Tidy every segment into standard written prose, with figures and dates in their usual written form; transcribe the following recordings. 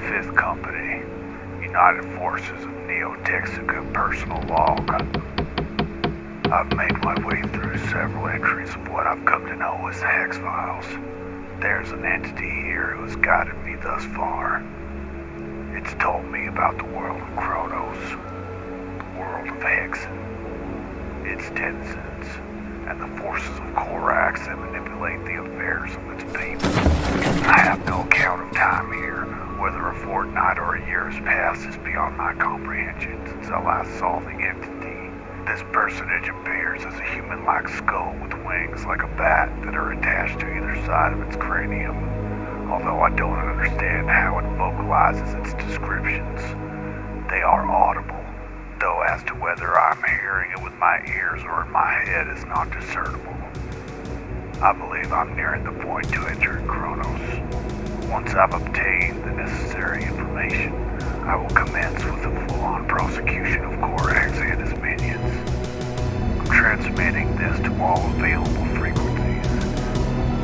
5th Company, United Forces of Neo-Texica personal log. I've made my way through several entries of what I've come to know as the hexfiles. There's an entity here who has guided me thus far. It's told me about the world of Cronos, the world of hexen, its denizens, and the forces of Korax that manipulate the affairs of its people. I have no account of time here. Whether a fortnight or a year has passed is beyond my comprehension since I last saw the entity. This personage appears as a human-like skull with wings like a bat that are attached to either side of its cranium. Although I don't understand how it vocalizes its descriptions, they are audible, though as to whether I'm hearing it with my ears or in my head is not discernible. I believe I'm nearing the point to enter Cronos. Once I've obtained the necessary information, I will commence with a full-on prosecution of Korax and his minions. I'm transmitting this to all available frequencies.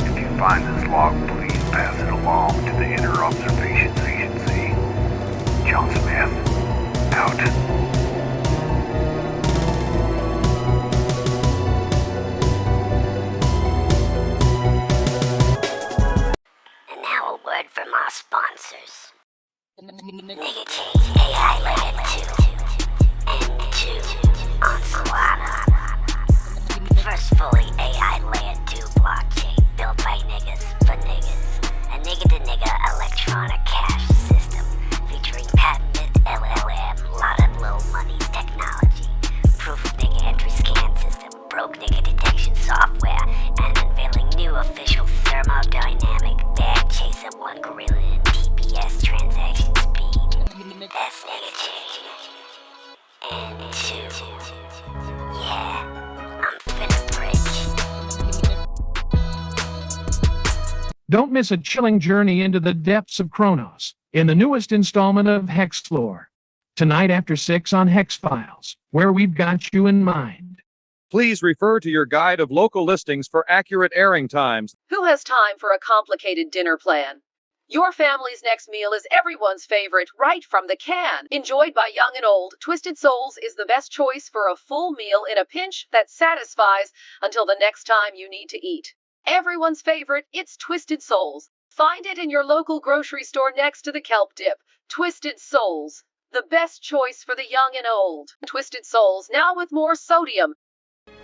If you find this log, please pass it along to the Inner Observations Agency. John Smith, out. From our sponsors. Negative AI Layer 2 and 2 on Solana. First fully AI Layer 2 blockchain built by niggas for niggas. A nigga-to-nigga electronic cash system featuring patented LLM, lot of low money technology, proof of nigga entry scan system, broke nigga detection software, and unveiling new official thermodynamic bag chaser 1 gorilla and TPS transaction speed. That's negative. And 2. Yeah, I'm finna bridge. Don't miss a chilling journey into the depths of Cronos in the newest installment of Hexlore. Tonight after 6 on Hexfiles, where we've got you in mind. Please refer to your guide of local listings for accurate airing times. Who has time for a complicated dinner plan? Your family's next meal is everyone's favorite, right from the can. Enjoyed by young and old, Twisted Souls is the best choice for a full meal in a pinch that satisfies until the next time you need to eat. Everyone's favorite, it's Twisted Souls. Find it in your local grocery store next to the kelp dip. Twisted Souls, the best choice for the young and old. Twisted Souls, now with more sodium.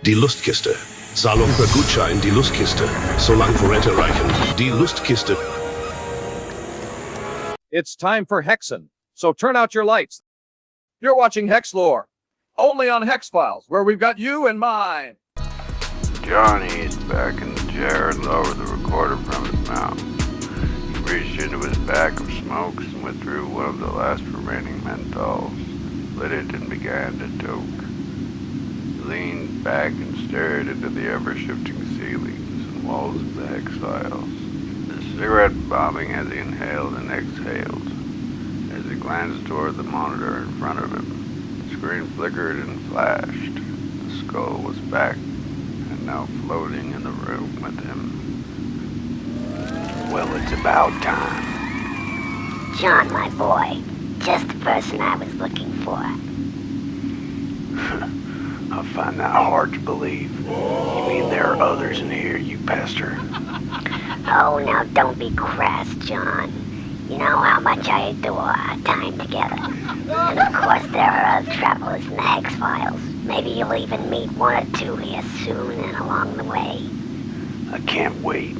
Die Lustkiste. Zahlung per Gutschein, die Lustkiste. Solange Vorräte reichen, die Lustkiste. It's time for Hexen, so turn out your lights. You're watching Hexlore, only on Hexfiles, where we've got you in mind. Johnny's back in the chair and lowered the recorder from his mouth. He reached into his bag of smokes and withdrew one of the last remaining menthols, lit it and began to toke. Leaned back and stared into the ever-shifting ceilings and walls of the Hexfiles. The cigarette bobbing as he inhaled and exhaled. As he glanced toward the monitor in front of him, the screen flickered and flashed. The skull was back and now floating in the room with him. Well, it's about time. John, my boy, just the person I was looking for. I find that hard to believe. You mean there are others in here, you pester? Oh, now don't be crass, John. You know how much I adore our time together. And of course there are other travelers in the Hexfiles. Maybe you'll even meet 1 or 2 here soon and along the way. I can't wait.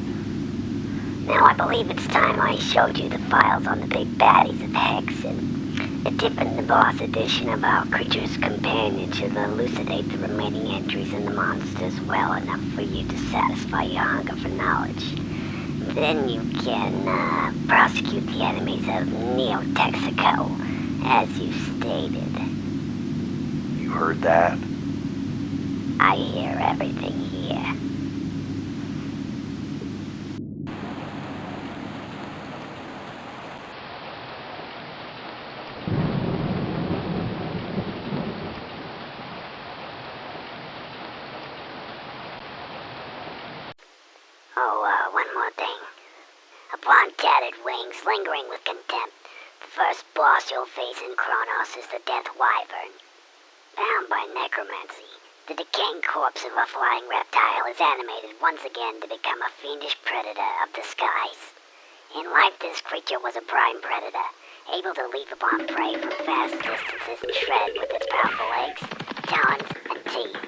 Now I believe it's time I showed you the files on the big baddies of Hexen. A dip in the boss edition of our Creature's Companion should elucidate the remaining entries in the monsters well enough for you to satisfy your hunger for knowledge. Then you can prosecute the enemies of Neo-Texico, as you stated. You heard that? I hear everything here. Oh, one more thing. Upon tattered wings lingering with contempt, the first boss you'll face in Cronos is the Death Wyvern. Bound by necromancy, the decaying corpse of a flying reptile is animated once again to become a fiendish predator of the skies. In life, this creature was a prime predator, able to leap upon prey from vast distances and shred with its powerful legs, talons, and teeth.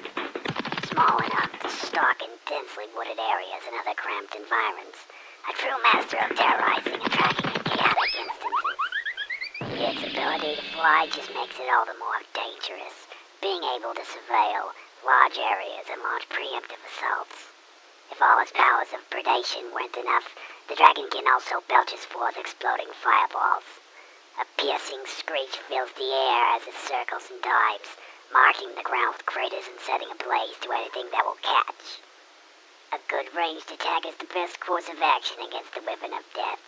Small enough to stalk in densely wooded areas and other cramped environs, a true master of terrorizing and tracking in chaotic instances. Its ability to fly just makes it all the more dangerous, being able to surveil large areas and launch preemptive assaults. If all its powers of predation weren't enough, the dragon can also belches forth exploding fireballs. A piercing screech fills the air as it circles and dives, marking the ground with craters and setting ablaze to anything that will catch. A good ranged attack is the best course of action against the weapon of death.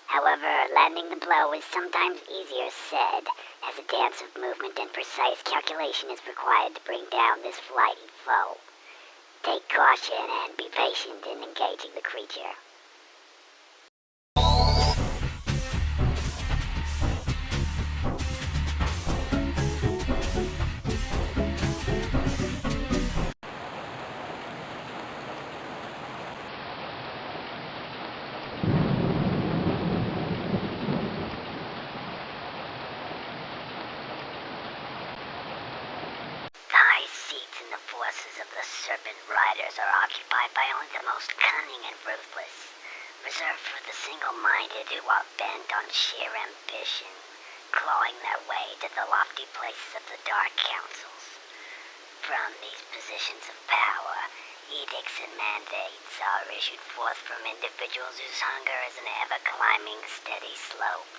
However, landing the blow is sometimes easier said, as a dance of movement and precise calculation is required to bring down this flighty foe. Take caution and be patient in engaging the creature. Serpent riders are occupied by only the most cunning and ruthless, reserved for the single-minded who are bent on sheer ambition, clawing their way to the lofty places of the dark councils. From these positions of power, edicts and mandates are issued forth from individuals whose hunger is an ever-climbing, steady slope.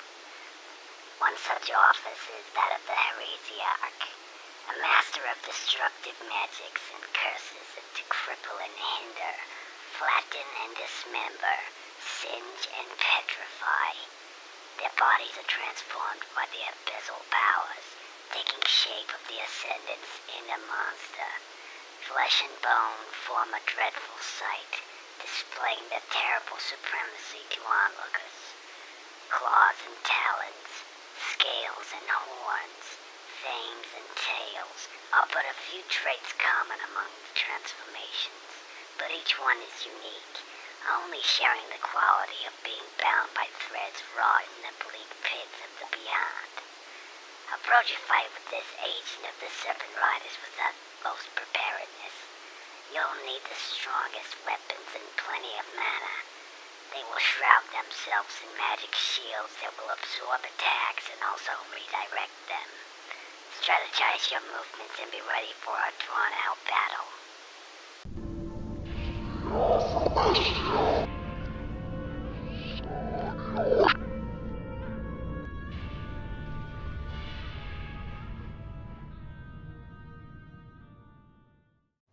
One such office is that of the heresiarch, a master of destructive magics and curses that to cripple and hinder, flatten and dismember, singe and petrify. Their bodies are transformed by the abyssal powers, taking shape of the ascendants in a monster. Flesh and bone form a dreadful sight, displaying their terrible supremacy to onlookers. Claws and talons, scales and horns, fangs and tails are but a few traits common among the transformations, but each one is unique, only sharing the quality of being bound by threads wrought in the bleak pits of the beyond. Approach a fight with this agent of the Serpent Riders with utmost preparedness. You'll need the strongest weapons and plenty of mana. They will shroud themselves in magic shields that will absorb attacks and also redirect them. Strategize your movements and be ready for a drawn-out battle.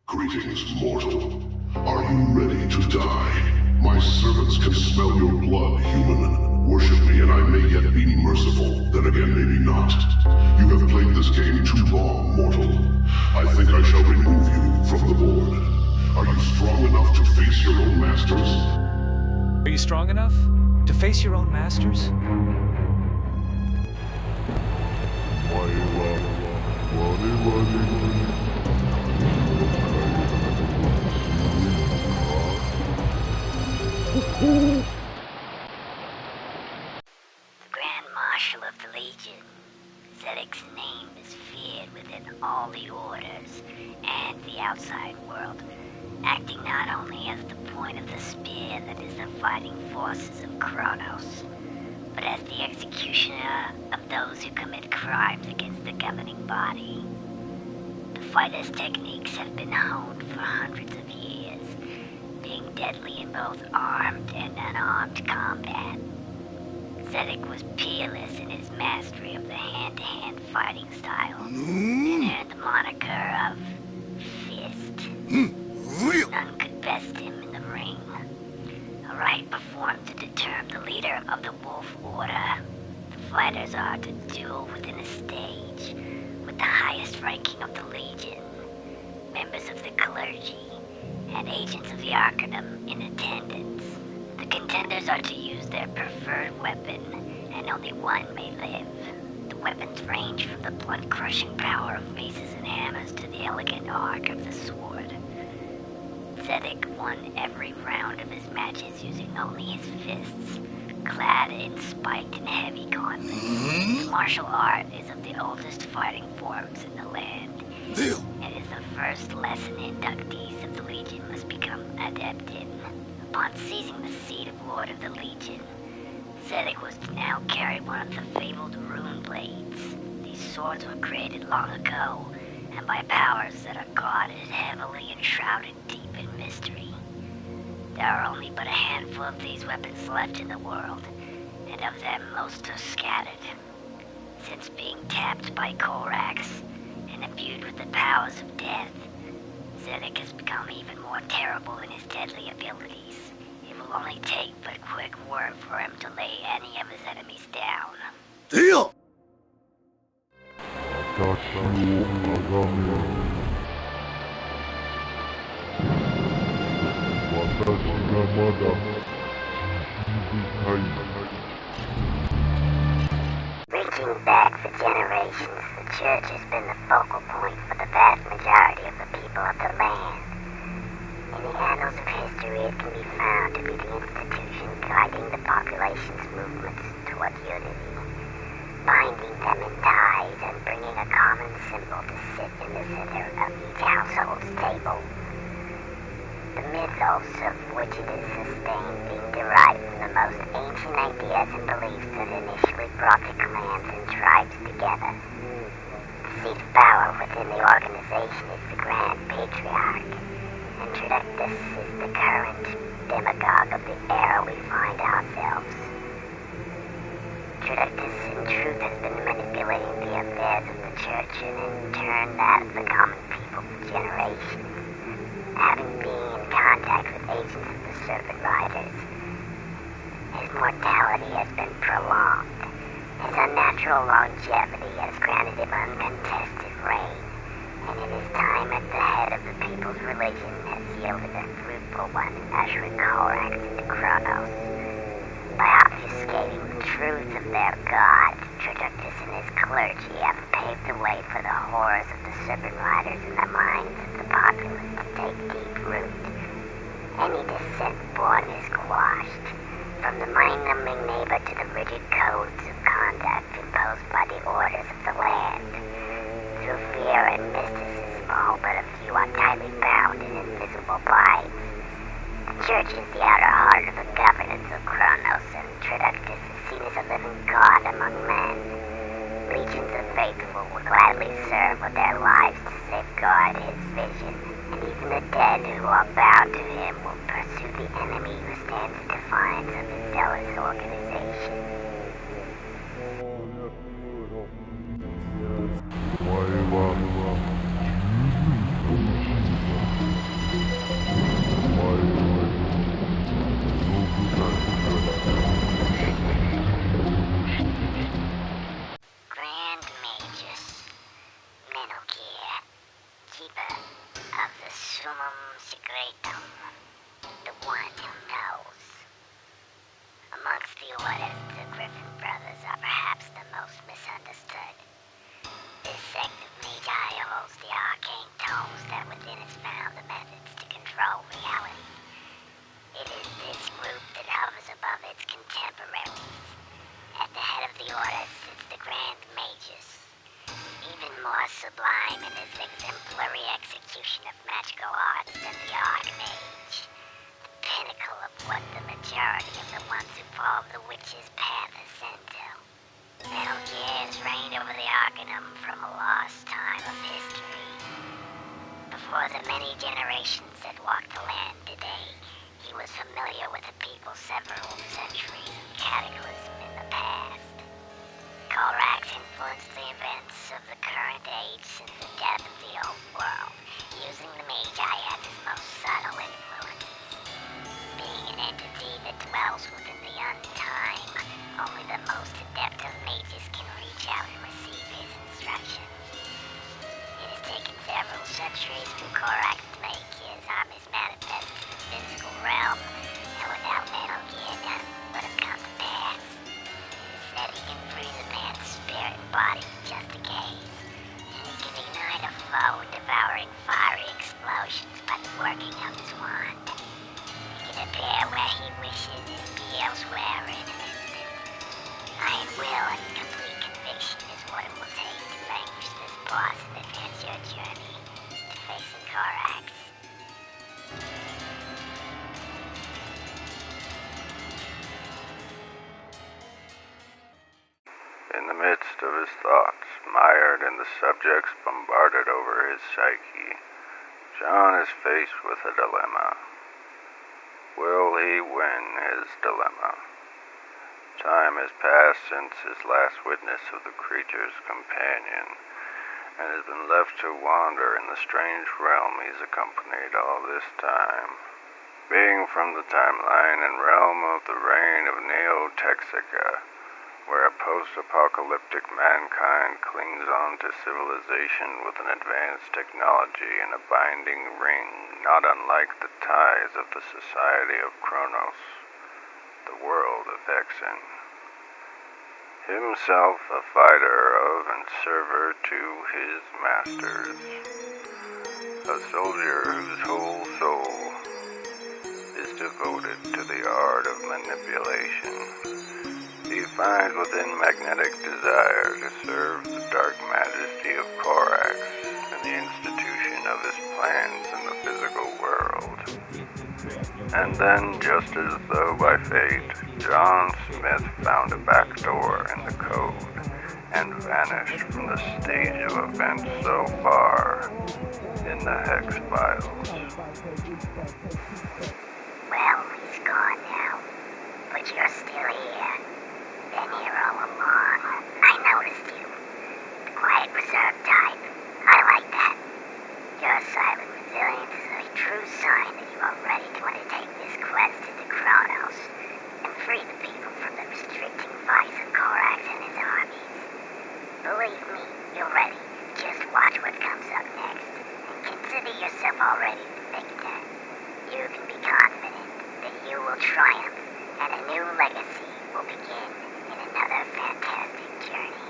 Greetings, mortal. Are you ready to die? My servants can smell your blood, human. Worship me and I may yet be merciful, then again maybe not. You have played this game too long, mortal. I think I shall remove you from the board. Are you strong enough to face your own masters? Are you strong enough to face your own masters? The Grand Marshal of the Legion. Zedek's name is feared within all the orders and the outside world, acting not only as the point of the spear that is the fighting forces of Cronos, but as the executioner of those who commit crimes against the governing body. The fighter's techniques have been honed for hundreds of years, being deadly in both armed and unarmed combat. Zedek was peerless in his mastery of the hand-to-hand fighting style, and earned the moniker of Fist. None could best him in the ring. A rite performed to determine the leader of the Wolf Order. The fighters are to duel within a stage, with the highest ranking of the Legion, members of the clergy, and agents of the Arcanum in attendance. The contenders are to use their preferred weapon and and only one may live. The weapons range from the blood-crushing power of maces and hammers to the elegant arc of the sword. Zedek won every round of his matches using only his fists, clad in spiked and heavy gauntlets. His martial art is of the oldest fighting forms in the land. It is the first lesson inductees of the Legion must become adept in. Upon seizing the seat of Lord of the Legion, Zedek was to now carry one of the fabled rune blades. These swords were created long ago, and by powers that are guarded heavily and shrouded deep in mystery. There are only but a handful of these weapons left in the world, and of them most are scattered. Since being tapped by Korax and imbued with the powers of death, Zedek has become even more terrible in his deadly abilities. It will only take but quick work for him to lay any of his enemies down. Deal! 私がまだ Reaching back for generations, the church has been the focal point for the vast majority of the people of the land. In the annals of history, it can be found to be the institution guiding the population's movements toward unity, binding them in ties and bringing a common symbol to sit in the center of each household's table. The mythos of which it is sustained being derived from the most ancient ideas and beliefs that initially brought the clans and tribes together. The seat of power within the organization is the Grand Patriarch, and Tridactus is the current demagogue of the era we find ourselves. Tridactus, in truth, has been manipulating the affairs of the church and in turn that of the common people for generations. Having been in contact with agents of the Serpent Riders, his mortality has been prolonged. His unnatural longevity has granted him uncontested reign, and in his time at the head of the people's religion has yielded a fruitful one, ushering Korax into Cronos. By obfuscating the truth of their god, Tridactus and his clergy have paved the way for the horrors of the Serpent Riders in the minds of the populace to take deep root. Any dissent born is quashed, from the mind-numbing neighbor to the rigid codes of conduct imposed by the orders of the land. Through fear and mysticism, all but a few are tightly bound in invisible binds. The church is the outer heart of the governance of Cronos, and Tridactus is seen as a living god among men. Legions of faithful will gladly serve with their lives to safeguard his vision, and even the dead who are bound to him will pursue the enemy who stands in defiance of his zealous organization. 'Cause body just a gaze, and he can ignite a foe, devouring fiery explosions by the working of his wand. He can appear where he wishes and be elsewhere in an instant. Iron will and complete conviction is what it will take to vanquish this boss and advance your journey to facing Korax. In the midst of his thoughts, mired in the subjects bombarded over his psyche, John is faced with a dilemma. Will he win his dilemma? Time has passed since his last witness of the creature's companion, and has been left to wander in the strange realm he's accompanied all this time. Being from the timeline and realm of the reign of Neo-Texica, where a post-apocalyptic mankind clings on to civilization with an advanced technology and a binding ring not unlike the ties of the society of Cronos, the world of hexen. Himself a fighter of and server to his masters, a soldier whose whole soul is devoted to the art of manipulation. He finds within magnetic desire to serve the dark majesty of Korax and the institution of his plans in the physical world. And then, just as though by fate, John Smith found a back door in the code and vanished from the stage of events so far in the hexfiles. Well, he's gone now, but you're still here. Been here all along. I noticed you. The quiet, reserved type. I like that. Your silent resilience is a true sign that you are ready to undertake this quest into Cronos and free the people from the restricting vice of Korax and his armies. Believe me, you're ready. Just watch what comes up next, and consider yourself already the victor. You can be confident that you will triumph, and a new legacy will begin in another fantastic journey.